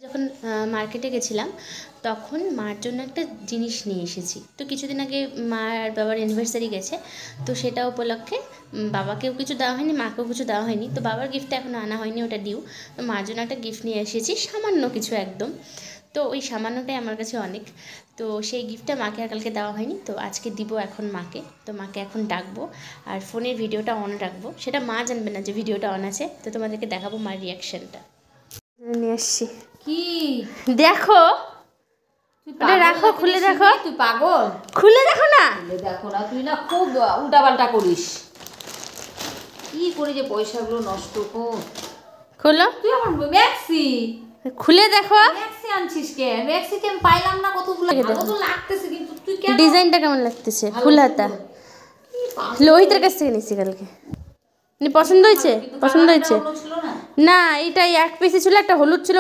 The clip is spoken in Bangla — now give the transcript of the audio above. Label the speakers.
Speaker 1: যখন মার্কেটে গেছিলাম তখন মার জন্য একটা জিনিস নিয়ে এসেছি। তো কিছুদিন আগে মা আর বাবার অ্যানিভার্সারি গেছে, তো সেটা উপলক্ষে বাবাকেও কিছু দেওয়া হয়নি, মাকেও কিছু দেওয়া হয়নি। তো বাবার গিফটটা এখনও আনা হয়নি, ওটা ডিউ। তো মার জন্য একটা গিফট নিয়ে এসেছি, সামান্য কিছু একদম। তো ওই সামান্যটাই আমার কাছে অনেক। তো সেই গিফটটা মাকে আর কালকে দেওয়া হয়নি, তো আজকে দিব এখন মাকে। তো মাকে এখন ডাকবো আর ফোনের ভিডিওটা অন রাখবো, সেটা মা জানবে না যে ভিডিওটা অন আছে। তো তোমাদেরকে দেখাবো মার রিয়াকশানটা। নিয়ে আসছি
Speaker 2: কি
Speaker 1: দেখো, ওটা রাখো, খুলে দেখো।
Speaker 2: তুই পাগল,
Speaker 1: খুলে দেখো না।
Speaker 2: খুলে দেখো না, তুই না খুব উল্টাপাল্টা করিস। কি করে যে পয়সাগুলো নষ্ট কর।
Speaker 1: খুলো,
Speaker 2: তুই আমার ম্যাক্সি
Speaker 1: খুলে দেখো।
Speaker 2: ম্যাক্সি আনছিস কেন? ম্যাক্সিতে আমি পাইলাম না কতগুলো, ভালো তো লাগতেছে কিন্তু তুই কেন?
Speaker 1: ডিজাইনটা কেমন লাগতেছে? ফুল হাতা লোহিতের কাছ থেকে নিচ্ছি কালকে। পছন্দ হয়েছে? পছন্দ হয়েছে
Speaker 2: ছিল না
Speaker 1: না? এইটাই এক পিসি ছিল, একটা হলুদ ছিল।